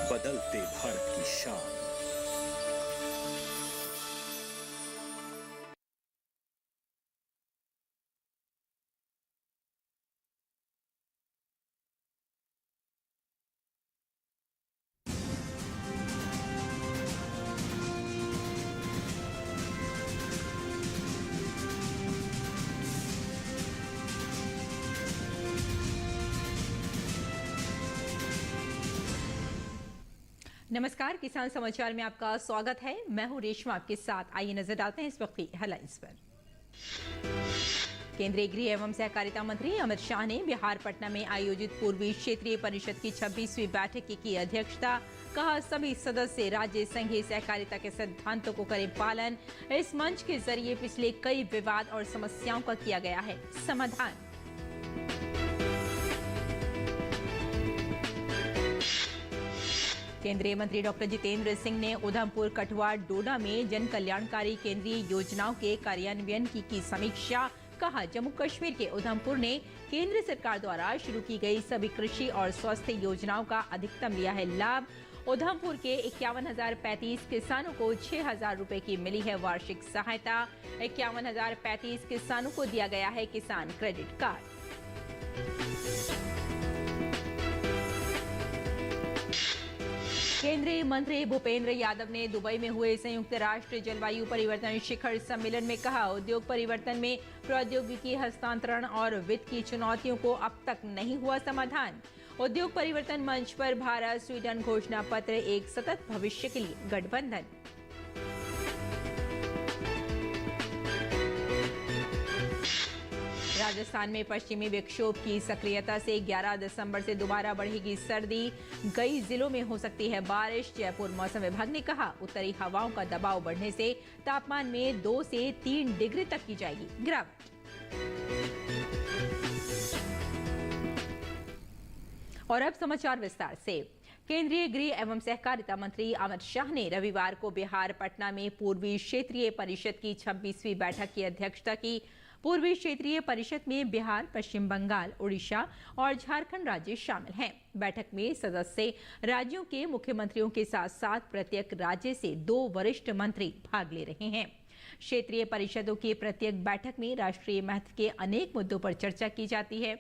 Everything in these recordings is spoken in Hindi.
बदलते भारत की शान। नमस्कार, किसान समाचार में आपका स्वागत है। मैं हूं रेशमा, आपके साथ। आइए नजर डालते हैं इस वक्त की हेडलाइंस पर। केंद्रीय गृह एवं सहकारिता मंत्री अमित शाह ने बिहार पटना में आयोजित पूर्वी क्षेत्रीय परिषद की 26वीं बैठक की अध्यक्षता। कहा, सभी सदस्य राज्य संघीय सहकारिता के सिद्धांतों को करें पालन। इस मंच के जरिए पिछले कई विवाद और समस्याओं का किया गया है समाधान। केंद्रीय मंत्री डॉक्टर जितेंद्र सिंह ने उधमपुर, कठुआ, डोडा में जन कल्याणकारी केंद्रीय योजनाओं के कार्यान्वयन की समीक्षा। कहा, जम्मू कश्मीर के उधमपुर ने केंद्र सरकार द्वारा शुरू की गई सभी कृषि और स्वास्थ्य योजनाओं का अधिकतम लिया है लाभ। उधमपुर के 51,035 किसानों को 6,000 रुपए की मिली है वार्षिक सहायता। 51,035 किसानों को दिया गया है किसान क्रेडिट कार्ड। केंद्रीय मंत्री भूपेंद्र यादव ने दुबई में हुए संयुक्त राष्ट्र जलवायु परिवर्तन शिखर सम्मेलन में कहा, उद्योग परिवर्तन में प्रौद्योगिकी हस्तांतरण और वित्त की चुनौतियों को अब तक नहीं हुआ समाधान। उद्योग परिवर्तन मंच पर भारत स्वीडन घोषणा पत्र, एक सतत भविष्य के लिए गठबंधन। राजस्थान में पश्चिमी विक्षोभ की सक्रियता से 11 दिसंबर से दोबारा बढ़ेगी सर्दी। कई जिलों में हो सकती है बारिश। जयपुर मौसम विभाग ने कहा, उत्तरी हवाओं का दबाव बढ़ने से तापमान में 2 से 3 डिग्री तक की जाएगी गिरावट। और अब समाचार विस्तार से। केंद्रीय गृह एवं सहकारिता मंत्री अमित शाह ने रविवार को बिहार पटना में पूर्वी क्षेत्रीय परिषद की 26वीं बैठक की अध्यक्षता की। पूर्वी क्षेत्रीय परिषद में बिहार, पश्चिम बंगाल, उड़ीसा और झारखंड राज्य शामिल हैं। बैठक में सदस्य राज्यों के मुख्यमंत्रियों के साथ साथ प्रत्येक राज्य से 2 वरिष्ठ मंत्री भाग ले रहे हैं। क्षेत्रीय परिषदों की प्रत्येक बैठक में राष्ट्रीय महत्व के अनेक मुद्दों पर चर्चा की जाती है।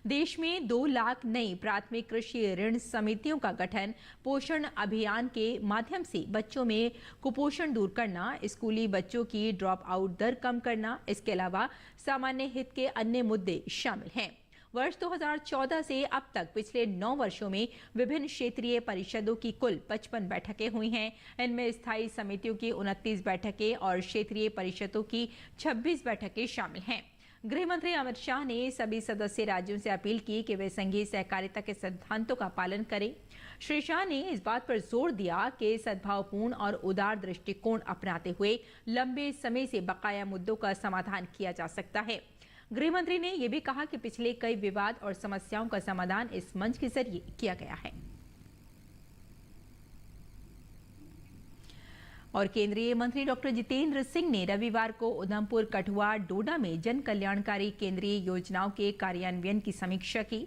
देश में 2 लाख नई प्राथमिक कृषि ऋण समितियों का गठन, पोषण अभियान के माध्यम से बच्चों में कुपोषण दूर करना, स्कूली बच्चों की ड्रॉप आउट दर कम करना, इसके अलावा सामान्य हित के अन्य मुद्दे शामिल हैं। वर्ष 2014 से अब तक पिछले 9 वर्षों में विभिन्न क्षेत्रीय परिषदों की कुल 55 बैठकें हुई हैं। इनमें स्थायी समितियों की 29 बैठकें और क्षेत्रीय परिषदों की 26 बैठकें शामिल हैं। गृह मंत्री अमित शाह ने सभी सदस्य राज्यों से अपील की कि वे संघीय सहकारिता के सिद्धांतों का पालन करें। श्री शाह ने इस बात पर जोर दिया कि सद्भावपूर्ण और उदार दृष्टिकोण अपनाते हुए लंबे समय से बकाया मुद्दों का समाधान किया जा सकता है। गृह मंत्री ने यह भी कहा कि पिछले कई विवाद और समस्याओं का समाधान इस मंच के जरिए किया गया है। और केंद्रीय मंत्री डॉक्टर जितेंद्र सिंह ने रविवार को उधमपुर, कठुआ, डोडा में जन कल्याणकारी केंद्रीय योजनाओं के कार्यान्वयन की समीक्षा की।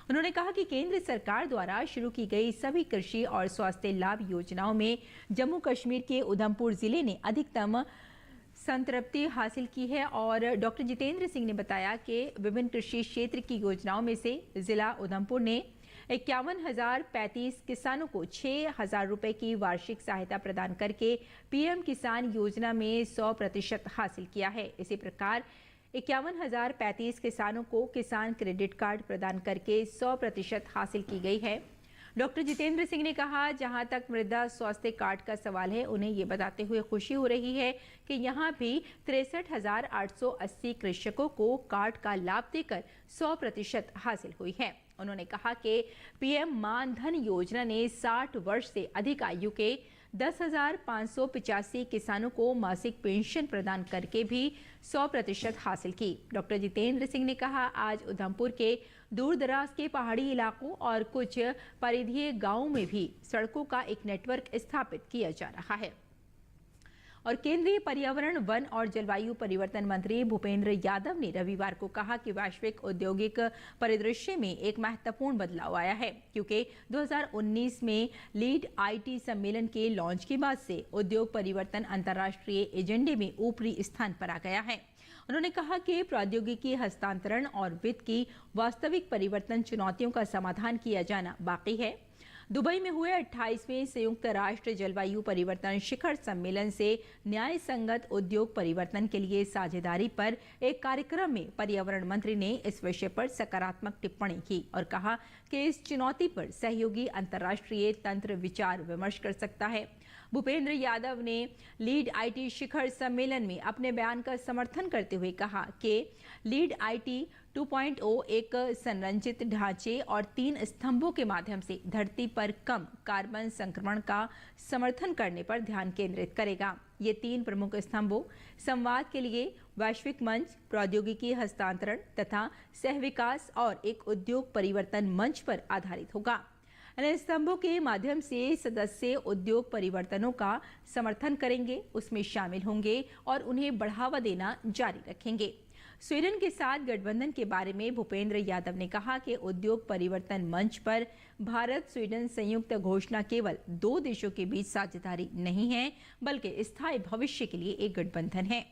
उन्होंने कहा कि केंद्र सरकार द्वारा शुरू की गई सभी कृषि और स्वास्थ्य लाभ योजनाओं में जम्मू कश्मीर के उधमपुर जिले ने अधिकतम संतृप्ति हासिल की है। और डॉक्टर जितेंद्र सिंह ने बताया कि विभिन्न कृषि क्षेत्र की योजनाओं में से जिला उधमपुर ने 51,035 किसानों को 6,000 रुपए की वार्षिक सहायता प्रदान करके पीएम किसान योजना में 100% हासिल किया है। इसी प्रकार 51,035 किसानों को किसान क्रेडिट कार्ड प्रदान करके 100% हासिल की गई है। डॉक्टर जितेंद्र सिंह ने कहा, जहां तक मृदा स्वास्थ्य कार्ड का सवाल है, उन्हें ये बताते हुए खुशी हो रही है कि यहां भी 63,880 कृषकों को कार्ड का लाभ देकर 100% हासिल हुई है। उन्होंने कहा कि पीएम मान धन योजना ने 60 वर्ष से अधिक आयु के 10,585 किसानों को मासिक पेंशन प्रदान करके भी 100% हासिल की। डॉक्टर जितेंद्र सिंह ने कहा, आज उधमपुर के दूर दराज के पहाड़ी इलाकों और कुछ परिधीय गांवों में भी सड़कों का एक नेटवर्क स्थापित किया जा रहा है। और केंद्रीय पर्यावरण, वन और जलवायु परिवर्तन मंत्री भूपेंद्र यादव ने रविवार को कहा कि वैश्विक औद्योगिक परिदृश्य में एक महत्वपूर्ण बदलाव आया है, क्योंकि 2019 में लीड आईटी सम्मेलन के लॉन्च के बाद से उद्योग परिवर्तन अंतर्राष्ट्रीय एजेंडे में ऊपरी स्थान पर आ गया है। उन्होंने कहा कि प्रौद्योगिकी हस्तांतरण और वित्त की वास्तविक परिवर्तन चुनौतियों का समाधान किया जाना बाकी है। दुबई में हुए 28वें संयुक्त राष्ट्र जलवायु परिवर्तन शिखर सम्मेलन से न्याय संगत उद्योग परिवर्तन के लिए साझेदारी पर एक कार्यक्रम में पर्यावरण मंत्री ने इस विषय पर सकारात्मक टिप्पणी की और कहा कि इस चुनौती पर सहयोगी अंतर्राष्ट्रीय तंत्र विचार विमर्श कर सकता है। भूपेंद्र यादव ने लीड आईटी शिखर सम्मेलन में अपने बयान का समर्थन करते हुए कहा कि लीड आईटी 2.0 एक संरचित ढांचे और 3 स्तंभों के माध्यम से धरती पर कम कार्बन संक्रमण का समर्थन करने पर ध्यान केंद्रित करेगा। ये 3 प्रमुख स्तंभों संवाद के लिए वैश्विक मंच, प्रौद्योगिकी हस्तांतरण तथा सहविकास और एक उद्योग परिवर्तन मंच पर आधारित होगा। इन स्तंभों के माध्यम से सदस्य उद्योग परिवर्तनों का समर्थन करेंगे, उसमें शामिल होंगे और उन्हें बढ़ावा देना जारी रखेंगे। स्वीडन के साथ गठबंधन के बारे में भूपेंद्र यादव ने कहा कि उद्योग परिवर्तन मंच पर भारत स्वीडन संयुक्त घोषणा केवल 2 देशों के बीच साझेदारी नहीं है, बल्कि स्थायी भविष्य के लिए एक गठबंधन है।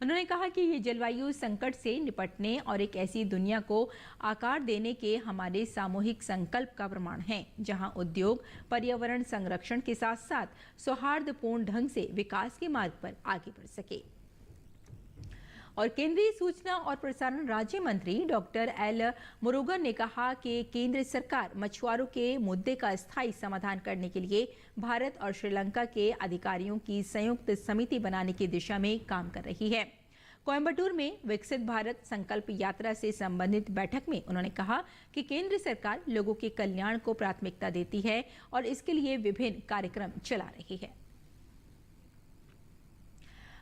उन्होंने कहा कि ये जलवायु संकट से निपटने और एक ऐसी दुनिया को आकार देने के हमारे सामूहिक संकल्प का प्रमाण है, जहां उद्योग पर्यावरण संरक्षण के साथ साथ सौहार्दपूर्ण ढंग से विकास के मार्ग पर आगे बढ़ सके। और केंद्रीय सूचना और प्रसारण राज्य मंत्री डॉक्टर एल मुरुगन ने कहा कि केंद्र सरकार मछुआरों के मुद्दे का स्थायी समाधान करने के लिए भारत और श्रीलंका के अधिकारियों की संयुक्त समिति बनाने की दिशा में काम कर रही है। कोयम्बटूर में विकसित भारत संकल्प यात्रा से संबंधित बैठक में उन्होंने कहा कि केंद्र सरकार लोगों के कल्याण को प्राथमिकता देती है और इसके लिए विभिन्न कार्यक्रम चला रही है।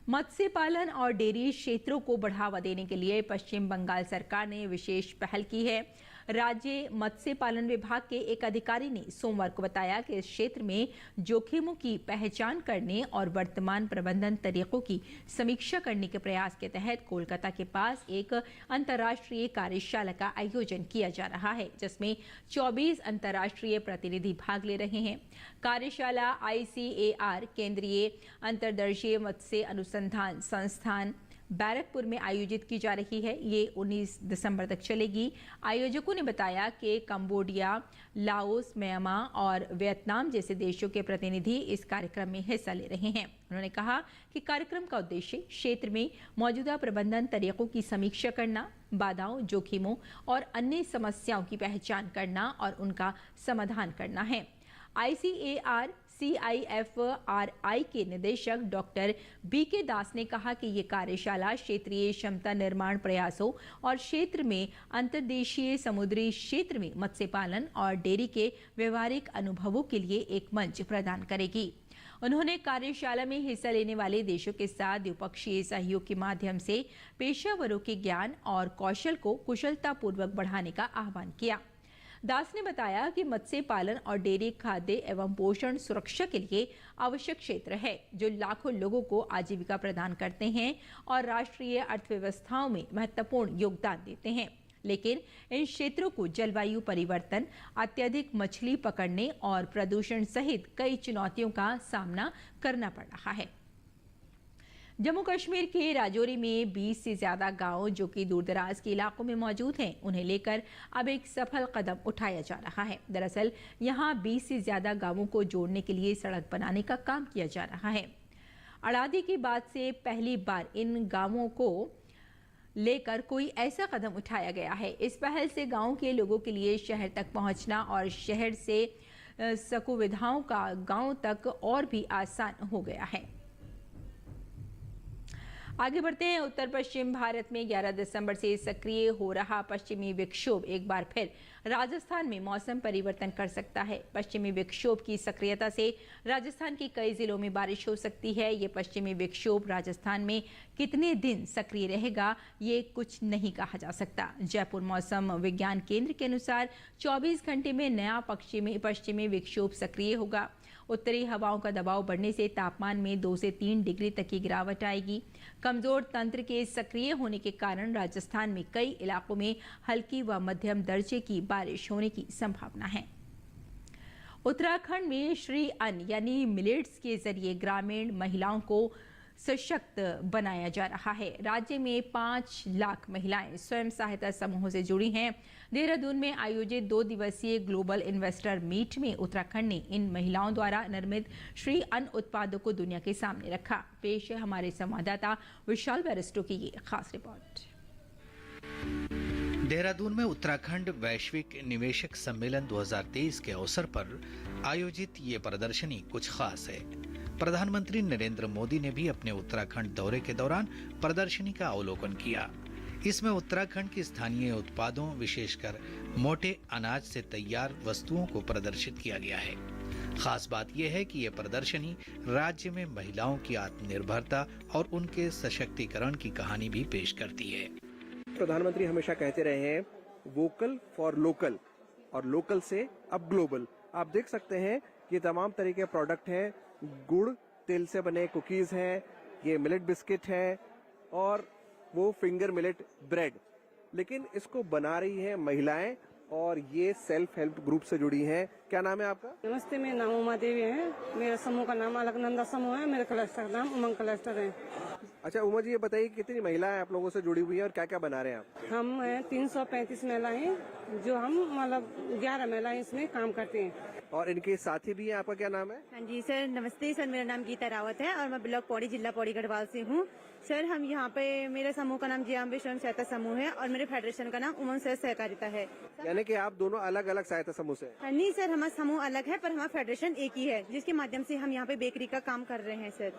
मत्स्य पालन और डेयरी क्षेत्रों को बढ़ावा देने के लिए पश्चिम बंगाल सरकार ने विशेष पहल की है। राज्य मत्स्य पालन विभाग के एक अधिकारी ने सोमवार को बताया कि इस क्षेत्र में जोखिमों की पहचान करने और वर्तमान प्रबंधन तरीकों की समीक्षा करने के प्रयास के तहत कोलकाता के पास एक अंतर्राष्ट्रीय कार्यशाला का आयोजन किया जा रहा है, जिसमें 24 अंतर्राष्ट्रीय प्रतिनिधि भाग ले रहे हैं। कार्यशाला ICAR केंद्रीय अंतर्देशीय मत्स्य अनुसंधान संस्थान बैरकपुर में आयोजित की जा रही है। ये 19 दिसंबर तक चलेगी। आयोजकों ने बताया कि कंबोडिया, लाओस, म्यांमार और वियतनाम जैसे देशों के प्रतिनिधि इस कार्यक्रम में हिस्सा ले रहे हैं। उन्होंने कहा कि कार्यक्रम का उद्देश्य क्षेत्र में मौजूदा प्रबंधन तरीकों की समीक्षा करना, बाधाओं, जोखिमों और अन्य समस्याओं की पहचान करना और उनका समाधान करना है। ICAR CIFRI के निदेशक डॉक्टर BK दास ने कहा कि ये कार्यशाला क्षेत्रीय क्षमता निर्माण प्रयासों और क्षेत्र में अंतर्देशीय समुद्री क्षेत्र में मत्स्य पालन और डेयरी के व्यवहारिक अनुभवों के लिए एक मंच प्रदान करेगी। उन्होंने कार्यशाला में हिस्सा लेने वाले देशों के साथ द्विपक्षीय सहयोग के माध्यम से पेशेवरों के ज्ञान और कौशल को कुशलतापूर्वक बढ़ाने का आह्वान किया। दास ने बताया कि मत्स्य पालन और डेयरी खाद्य एवं पोषण सुरक्षा के लिए आवश्यक क्षेत्र है, जो लाखों लोगों को आजीविका प्रदान करते हैं और राष्ट्रीय अर्थव्यवस्थाओं में महत्वपूर्ण योगदान देते हैं। लेकिन इन क्षेत्रों को जलवायु परिवर्तन, अत्यधिक मछली पकड़ने और प्रदूषण सहित कई चुनौतियों का सामना करना पड़ रहा है। जम्मू कश्मीर के राजौरी में 20 से ज्यादा गांव जो कि दूरदराज के इलाकों में मौजूद हैं, उन्हें लेकर अब एक सफल कदम उठाया जा रहा है। दरअसल यहां 20 से ज्यादा गांवों को जोड़ने के लिए सड़क बनाने का काम किया जा रहा है। अड़ादी के बाद से पहली बार इन गांवों को लेकर कोई ऐसा कदम उठाया गया है। इस पहल से गांव के लोगों के लिए शहर तक पहुंचना और शहर से सुविधाओं का गांव तक और भी आसान हो गया है। आगे बढ़ते हैं। उत्तर पश्चिम भारत में 11 दिसंबर से सक्रिय हो रहा पश्चिमी विक्षोभ एक बार फिर राजस्थान में मौसम परिवर्तन कर सकता है। पश्चिमी विक्षोभ की सक्रियता से राजस्थान के कई जिलों में बारिश हो सकती है। ये पश्चिमी विक्षोभ राजस्थान में कितने दिन सक्रिय रहेगा, ये कुछ नहीं कहा जा सकता। जयपुर मौसम विज्ञान केंद्र के अनुसार 24 घंटे में नया पश्चिमी विक्षोभ सक्रिय होगा। उत्तरी हवाओं का दबाव बढ़ने से तापमान में 2 से 3 डिग्री तक की गिरावट आएगी। कमजोर तंत्र के सक्रिय होने के कारण राजस्थान में कई इलाकों में हल्की व मध्यम दर्जे की बारिश होने की संभावना है। उत्तराखंड में श्री अन्न यानी मिलेट्स के जरिए ग्रामीण महिलाओं को सशक्त बनाया जा रहा है। राज्य में 5 लाख महिलाएं स्वयं सहायता समूहों से जुड़ी हैं। देहरादून में आयोजित 2 दिवसीय ग्लोबल इन्वेस्टर मीट में उत्तराखंड ने इन महिलाओं द्वारा निर्मित श्री अन्न उत्पादों को दुनिया के सामने रखा। पेश है हमारे संवाददाता विशाल बैरिस्टो की ये खास रिपोर्ट। देहरादून में उत्तराखंड वैश्विक निवेशक सम्मेलन 2023 के अवसर पर आयोजित ये प्रदर्शनी कुछ खास है। प्रधानमंत्री नरेंद्र मोदी ने भी अपने उत्तराखंड दौरे के दौरान प्रदर्शनी का अवलोकन किया। इसमें उत्तराखंड के स्थानीय उत्पादों, विशेषकर मोटे अनाज से तैयार वस्तुओं को प्रदर्शित किया गया है। खास बात यह है कि यह प्रदर्शनी राज्य में महिलाओं की आत्मनिर्भरता और उनके सशक्तिकरण की कहानी भी पेश करती है। प्रधानमंत्री हमेशा कहते रहे हैं वोकल फॉर लोकल और लोकल से अब ग्लोबल। आप देख सकते हैं ये तमाम तरह के प्रोडक्ट हैं। गुड़ तिल से बने कुकीज हैं, ये मिलेट बिस्किट है और वो फिंगर मिलेट ब्रेड। लेकिन इसको बना रही हैं महिलाएं और ये सेल्फ हेल्प ग्रुप से जुड़ी हैं। क्या नाम है आपका? नमस्ते, मेरा नाम उमा देवी है। मेरे समूह का नाम अलकनंदा समूह है। मेरे क्लस्टर का नाम उमंग क्लस्टर है। अच्छा उमा जी, ये बताइए कितनी महिलाएं आप लोगों से जुड़ी हुई हैं और क्या क्या बना रहे हैं आप? हम 335 महिलाएं, जो हम मतलब 11 महिलाएं इसमें काम करते हैं। और इनके साथी भी हैं। आपका क्या नाम है? हाँ जी सर, नमस्ते सर। मेरा नाम गीता रावत है और मैं ब्लॉक पौड़ी, जिला पौड़ी गढ़वाल से हूँ। सर हम यहाँ पे, मेरे समूह का नाम जियाम्बे स्वयं सहायता समूह है और मेरे फेडरेशन का नाम उमंग सहकारिता है। यानी कि आप दोनों अलग अलग सहायता समूह से हैं? नहीं सर, हमारा समूह अलग है पर हमारा फेडरेशन एक ही है, जिसके माध्यम से हम यहाँ पे बेकरी का काम कर रहे हैं सर।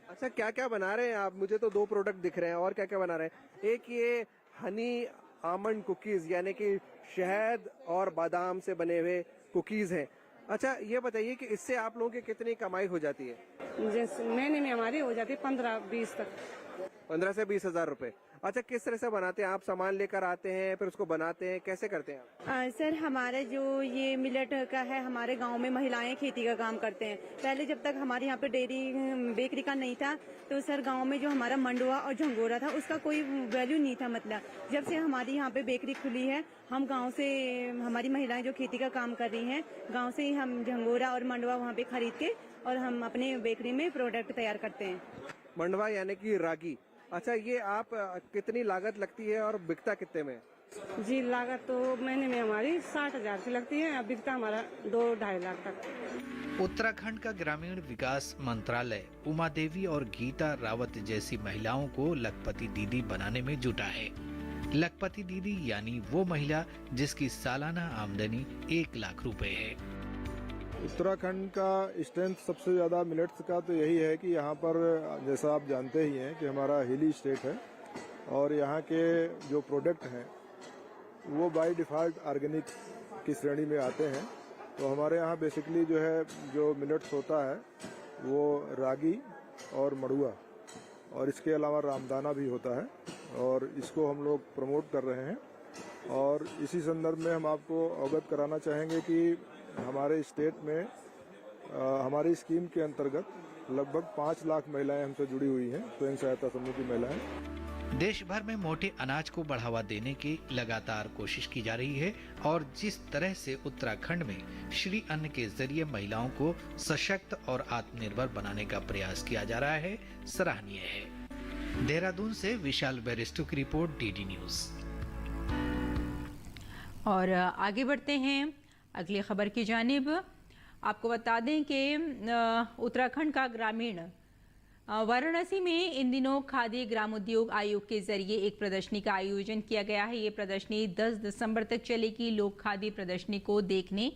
अच्छा, क्या क्या बना रहे हैं आप? मुझे तो 2 प्रोडक्ट दिख रहे हैं, और क्या क्या बना रहे हैं? एक ये हनी आमंड कुकीज यानी कि शहद और बादाम से बने हुए कुकीज हैं। अच्छा ये बताइए कि इससे आप लोगों की कितनी कमाई हो जाती है? जैसे महीने में हमारी हो जाती है 15-20 तक। 15 से 20 हजार रुपए। अच्छा, किस तरह से बनाते हैं आप? सामान लेकर आते हैं, फिर उसको बनाते हैं, कैसे करते हैं आप? सर हमारा जो ये मिलेट का है, हमारे गांव में महिलाएं खेती का काम करते हैं। पहले जब तक हमारे यहाँ पे डेयरी बेकरी का नहीं था तो सर गांव में जो हमारा मंडुआ और झंगोरा था उसका कोई वैल्यू नहीं था। मतलब जब से हमारी यहाँ पे बेकरी खुली है, हम गाँव से, हमारी महिलाएं जो खेती का काम कर रही हैं, गाँव से ही हम झंगोरा और मंडुआ वहाँ पे खरीद के और हम अपने बेकरी में प्रोडक्ट तैयार करते हैं। मंडवा यानी कि रागी। अच्छा, ये आप कितनी लागत लगती है और बिकता कितने में? जी, लागत तो महीने में हमारी 60,000 की लगती है। अब बिकता हमारा 2-2.5 लाख तक। उत्तराखंड का ग्रामीण विकास मंत्रालय उमा देवी और गीता रावत जैसी महिलाओं को लखपति दीदी बनाने में जुटा है। लखपति दीदी यानी वो महिला जिसकी सालाना आमदनी 1 लाख रुपए है। उत्तराखंड का स्ट्रेंथ सबसे ज़्यादा मिलेट्स का तो यही है कि यहाँ पर, जैसा आप जानते ही हैं कि हमारा हिली स्टेट है और यहाँ के जो प्रोडक्ट हैं वो बाय डिफ़ॉल्ट ऑर्गेनिक की श्रेणी में आते हैं। तो हमारे यहाँ बेसिकली जो है, जो मिलेट्स होता है वो रागी और मड़ुआ और इसके अलावा रामदाना भी होता है और इसको हम लोग प्रमोट कर रहे हैं। और इसी संदर्भ में हम आपको अवगत कराना चाहेंगे कि हमारे स्टेट में हमारी स्कीम के अंतर्गत लगभग 5 लाख महिलाएं हमसे जुड़ी हुई हैं, स्वयं सहायता समूह की महिलाएं। देश भर में मोटे अनाज को बढ़ावा देने की लगातार कोशिश की जा रही है और जिस तरह से उत्तराखंड में श्री अन्न के जरिए महिलाओं को सशक्त और आत्मनिर्भर बनाने का प्रयास किया जा रहा है, सराहनीय है। देहरादून से विशाल बैरिस्टो की रिपोर्ट, डीडी न्यूज। और आगे बढ़ते हैं अगली खबर की जानिब। आपको बता दें कि उत्तराखंड का ग्रामीण वाराणसी में इन दिनों खादी ग्रामोद्योग आयोग के जरिए एक प्रदर्शनी का आयोजन किया गया है। ये प्रदर्शनी 10 दिसंबर तक चलेगी। लोग खादी प्रदर्शनी को देखने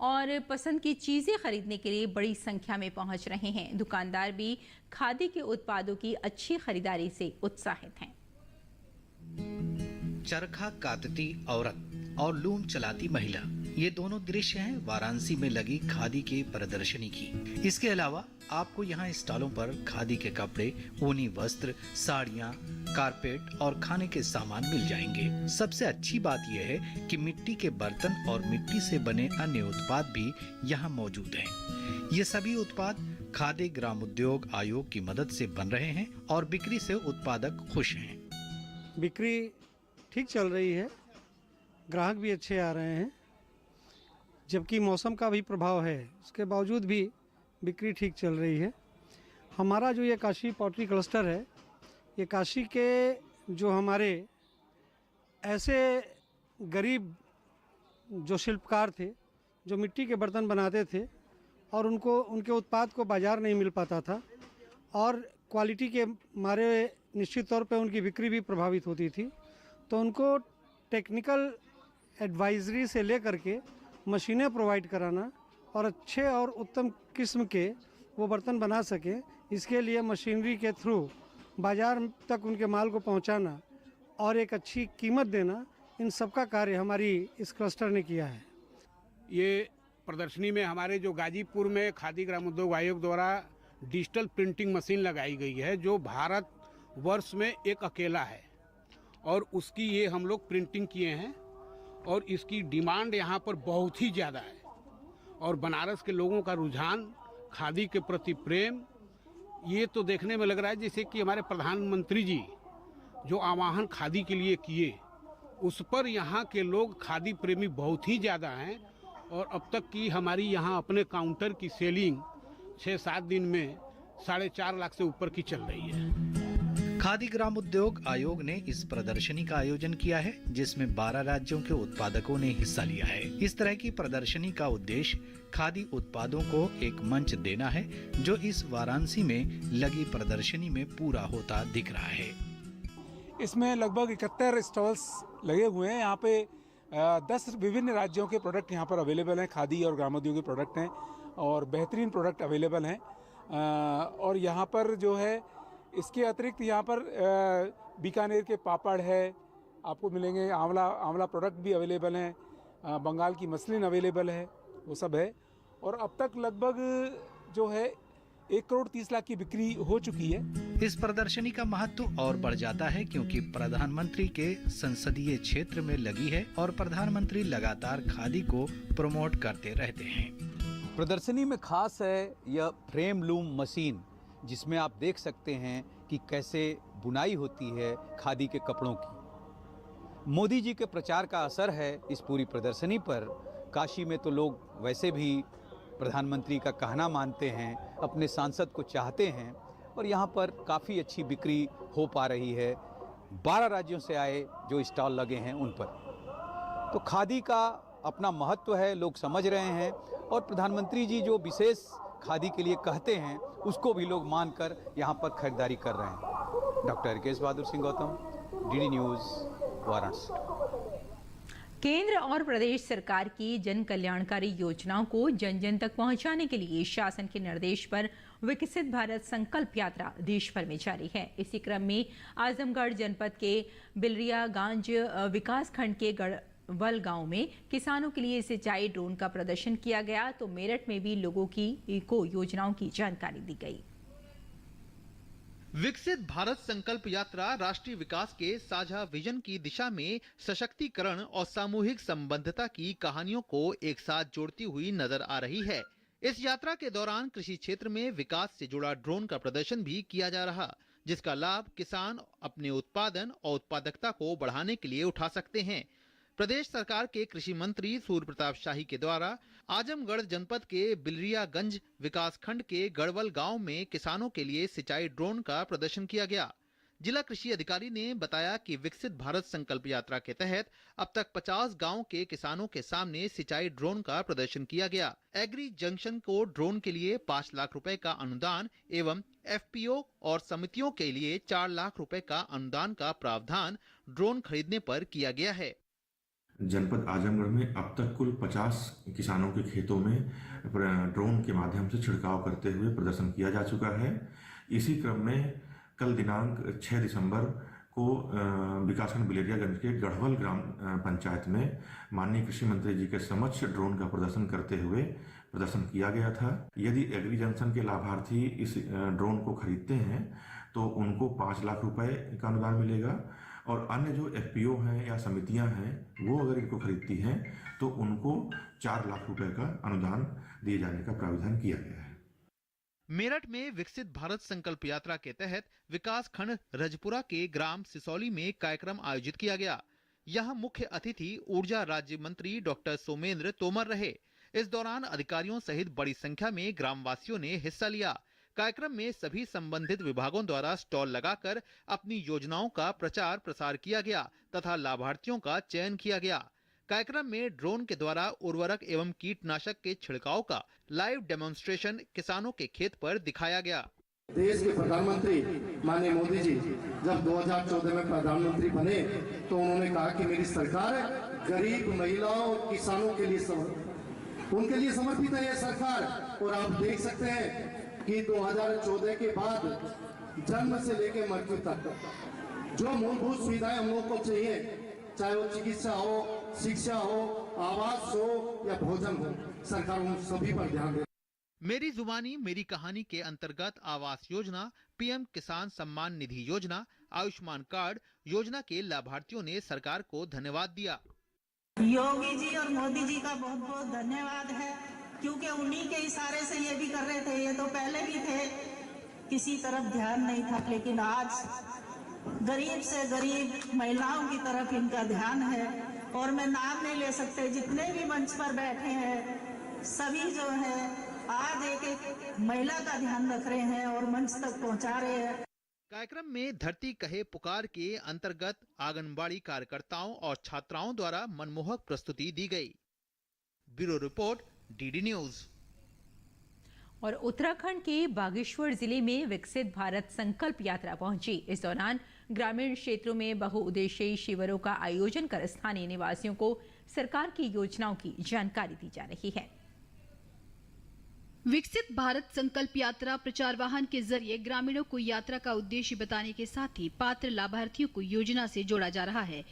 और पसंद की चीजें खरीदने के लिए बड़ी संख्या में पहुंच रहे हैं। दुकानदार भी खादी के उत्पादों की अच्छी खरीदारी से उत्साहित हैं। चरखा कातती औरत और लूम चलाती महिला ये दोनों दृश्य हैं वाराणसी में लगी खादी के प्रदर्शनी की। इसके अलावा आपको यहाँ स्टॉलों पर खादी के कपड़े, ऊनी वस्त्र, साड़ियाँ, कारपेट और खाने के सामान मिल जाएंगे। सबसे अच्छी बात यह है कि मिट्टी के बर्तन और मिट्टी से बने अन्य उत्पाद भी यहाँ मौजूद हैं। ये सभी उत्पाद खादी ग्रामोद्योग आयोग की मदद से बन रहे हैं और बिक्री से उत्पादक खुश हैं। बिक्री ठीक चल रही है, ग्राहक भी अच्छे आ रहे हैं, जबकि मौसम का भी प्रभाव है, उसके बावजूद भी बिक्री ठीक चल रही है। हमारा जो ये काशी पॉटरी क्लस्टर है, ये काशी के जो हमारे ऐसे गरीब जो शिल्पकार थे, जो मिट्टी के बर्तन बनाते थे और उनके उत्पाद को बाज़ार नहीं मिल पाता था और क्वालिटी के मारे निश्चित तौर पे उनकी बिक्री भी प्रभावित होती थी, तो उनको टेक्निकल एडवाइजरी से लेकर के मशीनें प्रोवाइड कराना और अच्छे और उत्तम किस्म के वो बर्तन बना सकें, इसके लिए मशीनरी के थ्रू बाज़ार तक उनके माल को पहुंचाना और एक अच्छी कीमत देना, इन सब का कार्य हमारी इस क्लस्टर ने किया है। ये प्रदर्शनी में हमारे जो गाजीपुर में खादी ग्रामोद्योग आयोग द्वारा डिजिटल प्रिंटिंग मशीन लगाई गई है, जो भारत वर्ष में एक अकेला है और उसकी ये हम लोग प्रिंटिंग किए हैं और इसकी डिमांड यहाँ पर बहुत ही ज़्यादा है और बनारस के लोगों का रुझान, खादी के प्रति प्रेम, ये तो देखने में लग रहा है जैसे कि हमारे प्रधानमंत्री जी जो आह्वान खादी के लिए किए, उस पर यहाँ के लोग खादी प्रेमी बहुत ही ज़्यादा हैं और अब तक की हमारी यहाँ अपने काउंटर की सेलिंग 6-7 दिन में 4.5 लाख से ऊपर की चल रही है। खादी ग्रामोद्योग आयोग ने इस प्रदर्शनी का आयोजन किया है, जिसमें 12 राज्यों के उत्पादकों ने हिस्सा लिया है। इस तरह की प्रदर्शनी का उद्देश्य खादी उत्पादों को एक मंच देना है, जो इस वाराणसी में लगी प्रदर्शनी में पूरा होता दिख रहा है। इसमें लगभग 71 स्टॉल्स लगे हुए हैं। यहाँ पे 10 विभिन्न राज्यों के प्रोडक्ट यहाँ पर अवेलेबल हैं। खादी और ग्रामोद्योग के प्रोडक्ट हैं और बेहतरीन प्रोडक्ट अवेलेबल हैं। और यहाँ पर जो है, इसके अतिरिक्त यहाँ पर बीकानेर के पापड़ है आपको मिलेंगे, आंवला प्रोडक्ट भी अवेलेबल हैं, बंगाल की मसलिन अवेलेबल है, वो सब है। और अब तक लगभग जो है 1 करोड़ 30 लाख की बिक्री हो चुकी है। इस प्रदर्शनी का महत्व और बढ़ जाता है क्योंकि प्रधानमंत्री के संसदीय क्षेत्र में लगी है और प्रधानमंत्री लगातार खादी को प्रमोट करते रहते हैं। प्रदर्शनी में खास है यह फ्रेम लूम मशीन, जिसमें आप देख सकते हैं कि कैसे बुनाई होती है खादी के कपड़ों की। मोदी जी के प्रचार का असर है इस पूरी प्रदर्शनी पर। काशी में तो लोग वैसे भी प्रधानमंत्री का कहना मानते हैं, अपने सांसद को चाहते हैं और यहाँ पर काफ़ी अच्छी बिक्री हो पा रही है। 12 राज्यों से आए जो स्टॉल लगे हैं उन पर, तो खादी का अपना महत्व है, लोग समझ रहे हैं और प्रधानमंत्री जी जो विशेष खादी के लिए कहते हैं उसको भी लोग मानकर यहाँ पर खरीदारी कर रहे हैं। डॉक्टर केश बहादुर सिंह गौतम, डीडी न्यूज़, वाराणसी। केंद्र और प्रदेश सरकार की जन कल्याणकारी योजनाओं को जन जन तक पहुंचाने के लिए शासन के निर्देश पर विकसित भारत संकल्प यात्रा देश भर में जारी है। इसी क्रम में आजमगढ़ जनपद के बिलरियागंज विकास खंड के गढ़वल गांव में किसानों के लिए सिंचाई ड्रोन का प्रदर्शन किया गया, तो मेरठ में भी लोगों को योजनाओं की जानकारी दी गई। विकसित भारत संकल्प यात्रा राष्ट्रीय विकास के साझा विजन की दिशा में सशक्तिकरण और सामूहिक संबद्धता की कहानियों को एक साथ जोड़ती हुई नजर आ रही है। इस यात्रा के दौरान कृषि क्षेत्र में विकास से जुड़ा ड्रोन का प्रदर्शन भी किया जा रहा, जिसका लाभ किसान अपने उत्पादन और उत्पादकता को बढ़ाने के लिए उठा सकते हैं। प्रदेश सरकार के कृषि मंत्री सूर्य प्रताप शाही के द्वारा आजमगढ़ जनपद के बिलरियागंज विकास खंड के गढ़वल गांव में किसानों के लिए सिंचाई ड्रोन का प्रदर्शन किया गया। जिला कृषि अधिकारी ने बताया कि विकसित भारत संकल्प यात्रा के तहत अब तक 50 गांव के किसानों के सामने सिंचाई ड्रोन का प्रदर्शन किया गया। एग्री जंक्शन को ड्रोन के लिए 5 लाख रुपए का अनुदान एवं एफपीओ और समितियों के लिए 4 लाख रुपए का अनुदान का प्रावधान ड्रोन खरीदने पर किया गया है। जनपद आजमगढ़ में अब तक कुल 50 किसानों के खेतों में ड्रोन के माध्यम से छिड़काव करते हुए प्रदर्शन किया जा चुका है। इसी क्रम में कल दिनांक 6 दिसंबर को विकासखंड बिलेरियागंज के गढ़वल ग्राम पंचायत में माननीय कृषि मंत्री जी के समक्ष ड्रोन का प्रदर्शन करते हुए प्रदर्शन किया गया था। यदि एग्री जंक्शन के लाभार्थी इस ड्रोन को खरीदते हैं तो उनको 5 लाख रुपए का अनुदान मिलेगा और अन्य जो एफपीओ हैं या समितियां हैं वो अगर इनको खरीदती हैं तो उनको 4 लाख रुपए का अनुदान दिए जाने का प्रावधान किया गया है। मेरठ में विकसित भारत संकल्प यात्रा के तहत विकास खंड रजपुरा के ग्राम सिसौली में कार्यक्रम आयोजित किया गया। यहां मुख्य अतिथि ऊर्जा राज्य मंत्री डॉक्टर सोमेंद्र तोमर रहे। इस दौरान अधिकारियों सहित बड़ी संख्या में ग्रामवासियों ने हिस्सा लिया। कार्यक्रम में सभी संबंधित विभागों द्वारा स्टॉल लगाकर अपनी योजनाओं का प्रचार प्रसार किया गया तथा लाभार्थियों का चयन किया गया। कार्यक्रम में ड्रोन के द्वारा उर्वरक एवं कीटनाशक के छिड़काव का लाइव डेमोन्स्ट्रेशन किसानों के खेत पर दिखाया गया। देश के प्रधानमंत्री माननीय मोदी जी जब 2014 में प्रधानमंत्री बने तो उन्होंने कहा कि मेरी सरकार गरीब महिलाओं और किसानों के लिए उनके लिए समर्पित है यह सरकार। और आप देख सकते हैं कि 2014 के बाद जन्म से लेकर मृत्यु तक जो मूलभूत सुविधाएं हम लोग को चाहिए, चाहे वो चिकित्सा हो, शिक्षा हो, आवास हो या भोजन हो, सरकार उन सभी पर ध्यान दे। मेरी जुबानी मेरी कहानी के अंतर्गत आवास योजना, पीएम किसान सम्मान निधि योजना, आयुष्मान कार्ड योजना के लाभार्थियों ने सरकार को धन्यवाद दिया। योगी जी और मोदी जी का बहुत बहुत धन्यवाद है, क्योंकि उन्हीं के इशारे से ये भी कर रहे थे। ये तो पहले भी थे, किसी तरफ ध्यान नहीं था, लेकिन आज गरीब से गरीब महिलाओं की तरफ इनका ध्यान है। और मैं नाम नहीं ले सकते, जितने भी मंच पर बैठे हैं सभी जो है आज एक एक महिला का ध्यान रख रहे हैं और मंच तक पहुंचा रहे हैं। कार्यक्रम में धरती कहे पुकार के अंतर्गत आंगनबाड़ी कार्यकर्ताओं और छात्राओं द्वारा मनमोहक प्रस्तुति दी गई। Bureau report, DD news. और उत्तराखंड के बागेश्वर जिले में विकसित भारत संकल्प यात्रा पहुंची। इस दौरान ग्रामीण क्षेत्रों में बहुउद्देशीय शिविरों का आयोजन कर स्थानीय निवासियों को सरकार की योजनाओं की जानकारी दी जा रही है। विकसित भारत संकल्प यात्रा प्रचार वाहन के जरिए ग्रामीणों को यात्रा का उद्देश्य बताने के साथ ही पात्र लाभार्थियों को योजना से जोड़ा जा रहा है।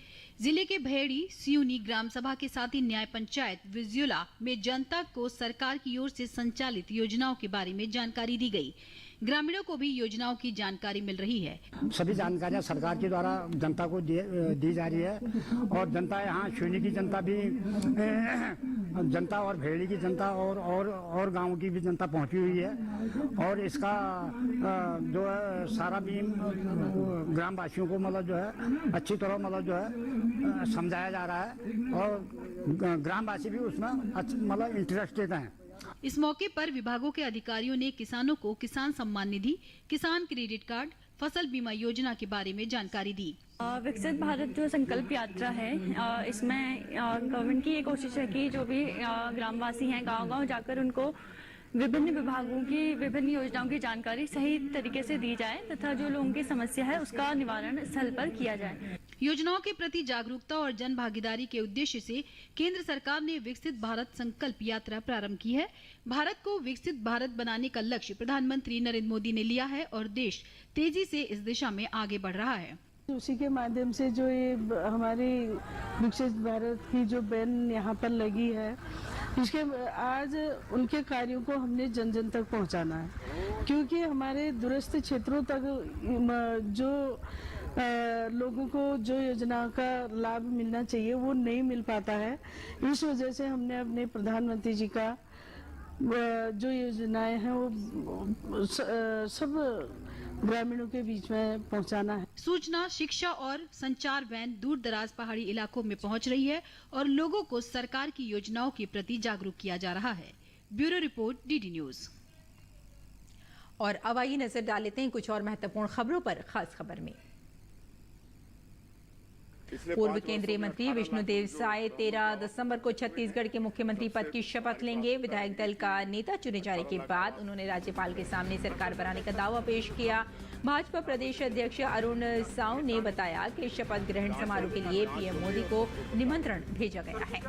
जिले के भेड़ी सियूनी ग्राम सभा के साथ ही न्याय पंचायत विजुला में जनता को सरकार की ओर से संचालित योजनाओं के बारे में जानकारी दी गई। ग्रामीणों को भी योजनाओं की जानकारी मिल रही है। सभी जानकारियां सरकार के द्वारा जनता को दी जा रही है और जनता यहाँ सियूनी की जनता भी जनता और भेड़ी की जनता और गांव की भी जनता पहुंची हुई है। और इसका जो है सारा भी ग्रामवासियों को मतलब जो है अच्छी तरह मतलब जो है समझाया जा रहा है और ग्रामवासी भी उसमें मतलब इंटरेस्टेड हैं। इस मौके पर विभागों के अधिकारियों ने किसानों को किसान सम्मान निधि, किसान क्रेडिट कार्ड, फसल बीमा योजना के बारे में जानकारी दी। विकसित भारत जो संकल्प यात्रा है, इसमें गवर्नमेंट की ये कोशिश है कि जो भी ग्रामवासी हैं गांव-गांव जाकर उनको विभिन्न विभागों की विभिन्न योजनाओं की जानकारी सही तरीके से दी जाए तथा जो लोगों की समस्या है उसका निवारण स्थल पर किया जाए। योजनाओं के प्रति जागरूकता और जन भागीदारी के उद्देश्य से केंद्र सरकार ने विकसित भारत संकल्प यात्रा प्रारंभ की है। भारत को विकसित भारत बनाने का लक्ष्य प्रधानमंत्री नरेंद्र मोदी ने लिया है और देश तेजी से इस दिशा में आगे बढ़ रहा है। उसी के माध्यम से जो ये हमारी विकसित भारत की जो बैन यहाँ पर लगी है, इसके आज उनके कार्यों को हमने जन जन तक पहुँचाना है, क्योंकि हमारे दूरस्थ क्षेत्रों तक जो लोगों को जो योजना का लाभ मिलना चाहिए वो नहीं मिल पाता है। इस वजह से हमने अपने प्रधानमंत्री जी का जो योजनाएं हैं वो सब ग्रामीणों के बीच में पहुंचाना है। सूचना, शिक्षा और संचार वैन दूर दराज पहाड़ी इलाकों में पहुंच रही है और लोगों को सरकार की योजनाओं के प्रति जागरूक किया जा रहा है। Bureau report, DD news. और अब आइए नजर डाल लेते हैं कुछ और महत्वपूर्ण खबरों पर। खास खबर में पूर्व केंद्रीय मंत्री विष्णुदेव साय 13 दिसंबर को छत्तीसगढ़ के मुख्यमंत्री पद की शपथ लेंगे। विधायक दल का नेता चुने जाने के बाद उन्होंने राज्यपाल के सामने सरकार बनाने का दावा पेश किया। भाजपा प्रदेश अध्यक्ष अरुण साव ने बताया कि शपथ ग्रहण समारोह के लिए पीएम मोदी को निमंत्रण भेजा गया है।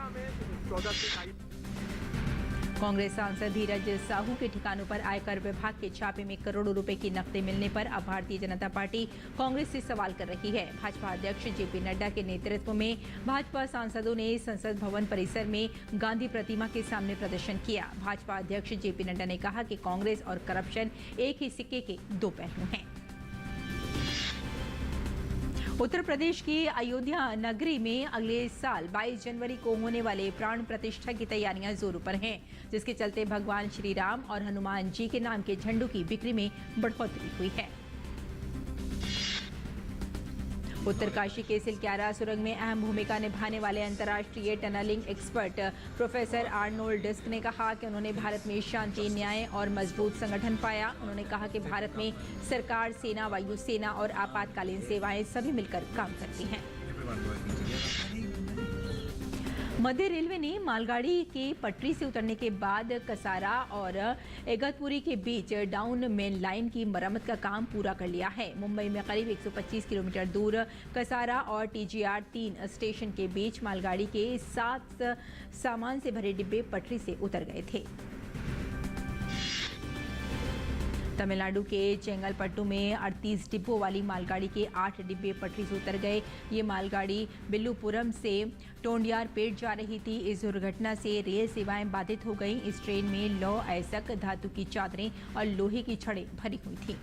कांग्रेस सांसद धीरज साहू के ठिकानों पर आयकर विभाग के छापे में करोड़ों रुपए की नकदी मिलने पर अब भारतीय जनता पार्टी कांग्रेस से सवाल कर रही है। भाजपा अध्यक्ष जेपी नड्डा के नेतृत्व में भाजपा सांसदों ने संसद भवन परिसर में गांधी प्रतिमा के सामने प्रदर्शन किया। भाजपा अध्यक्ष जेपी नड्डा ने कहा कि कांग्रेस और करप्शन एक ही सिक्के के दो पहलू हैं। उत्तर प्रदेश की अयोध्या नगरी में अगले साल 22 जनवरी को होने वाले प्राण प्रतिष्ठा की तैयारियां जोरों पर हैं, जिसके चलते भगवान श्री राम और हनुमान जी के नाम के झंडों की बिक्री में बढ़ोतरी हुई है। उत्तरकाशी के सिलक्यारा सुरंग में अहम भूमिका निभाने वाले अंतर्राष्ट्रीय टनलिंग एक्सपर्ट प्रोफेसर आर्नोल्ड डिस्क ने कहा कि उन्होंने भारत में शांति, न्याय और मजबूत संगठन पाया। उन्होंने कहा कि भारत में सरकार, सेना, वायुसेना और आपातकालीन सेवाएं सभी मिलकर काम करती हैं। मध्य रेलवे ने मालगाड़ी के पटरी से उतरने के बाद कसारा और इगतपुरी के बीच डाउन मेन लाइन की मरम्मत का काम पूरा कर लिया है। मुंबई में करीब 125 किलोमीटर दूर कसारा और TGR 3 स्टेशन के बीच मालगाड़ी के 7 सामान से भरे डिब्बे पटरी से उतर गए थे। तमिलनाडु के चेंगलपट्टू में 38 डिब्बों वाली मालगाड़ी के 8 डिब्बे पटरी से उतर गए। ये मालगाड़ी बिल्लुपुरम से टोंडियारपेट जा रही थी। इस दुर्घटना से रेल सेवाएं बाधित हो गईं। इस ट्रेन में लौह अयस्क, धातु की चादरें और लोहे की छड़ें भरी हुई थी।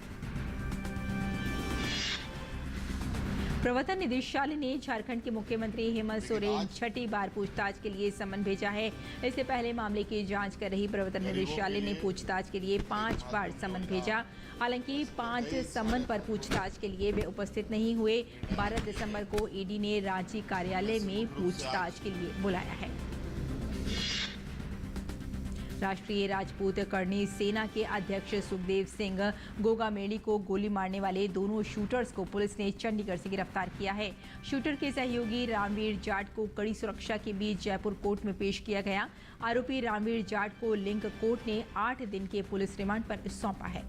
प्रवर्तन निदेशालय ने झारखंड के मुख्यमंत्री हेमंत सोरेन छठी बार पूछताछ के लिए समन भेजा है। इससे पहले मामले की जांच कर रही प्रवर्तन निदेशालय ने पूछताछ के लिए 5 बार समन भेजा। हालांकि 5 समन पर पूछताछ के लिए वे उपस्थित नहीं हुए। 12 दिसंबर को ईडी ने रांची कार्यालय में पूछताछ के लिए बुलाया है। राष्ट्रीय राजपूत करनी सेना के अध्यक्ष सुखदेव सिंह गोगामेड़ी को गोली मारने वाले दोनों शूटर्स को पुलिस ने चंडीगढ़ से गिरफ्तार किया है। शूटर के सहयोगी रामवीर जाट को कड़ी सुरक्षा के बीच जयपुर कोर्ट में पेश किया गया। आरोपी रामवीर जाट को लिंक कोर्ट ने 8 दिन के पुलिस रिमांड पर सौंपा है।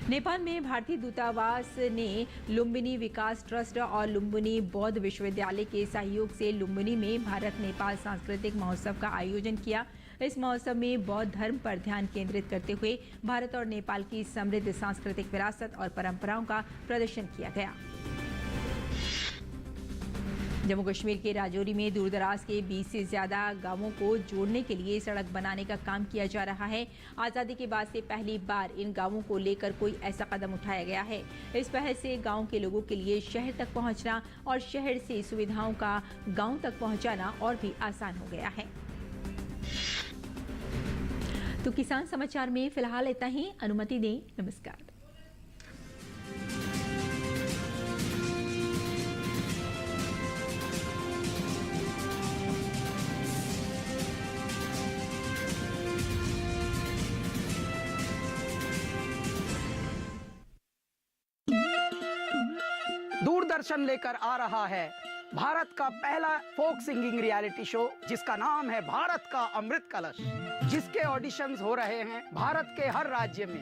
नेपाल में भारतीय दूतावास ने लुम्बिनी विकास ट्रस्ट और लुम्बिनी बौद्ध विश्वविद्यालय के सहयोग से लुम्बिनी में भारत नेपाल सांस्कृतिक महोत्सव का आयोजन किया। इस महोत्सव में बौद्ध धर्म पर ध्यान केंद्रित करते हुए भारत और नेपाल की समृद्ध सांस्कृतिक विरासत और परंपराओं का प्रदर्शन किया गया। जम्मू कश्मीर के राजौरी में दूरदराज के 20 से ज्यादा गांवों को जोड़ने के लिए सड़क बनाने का काम किया जा रहा है। आज़ादी के बाद से पहली बार इन गांवों को लेकर कोई ऐसा कदम उठाया गया है। इस पहल से गांव के लोगों के लिए शहर तक पहुंचना और शहर से सुविधाओं का गांव तक पहुंचाना और भी आसान हो गया है। तो किसान समाचार में फिलहाल इतना ही। अनुमति दें। नमस्कार। दूरदर्शन लेकर आ रहा है भारत का पहला फोक सिंगिंग रियलिटी शो, जिसका नाम है भारत का अमृत कलश, जिसके ऑडिशंस हो रहे हैं भारत के हर राज्य में।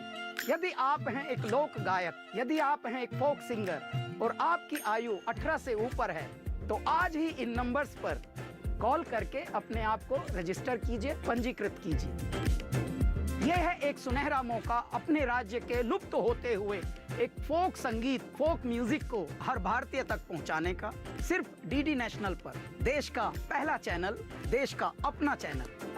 यदि आप हैं एक लोक गायक, यदि आप हैं एक फोक सिंगर और आपकी आयु 18 से ऊपर है, तो आज ही इन नंबर्स पर कॉल करके अपने आप को रजिस्टर कीजिए, पंजीकृत कीजिए। यह है एक सुनहरा मौका अपने राज्य के लुप्त होते हुए एक फोक संगीत, फोक म्यूजिक को हर भारतीय तक पहुंचाने का, सिर्फ डीडी नेशनल पर, देश का पहला चैनल, देश का अपना चैनल।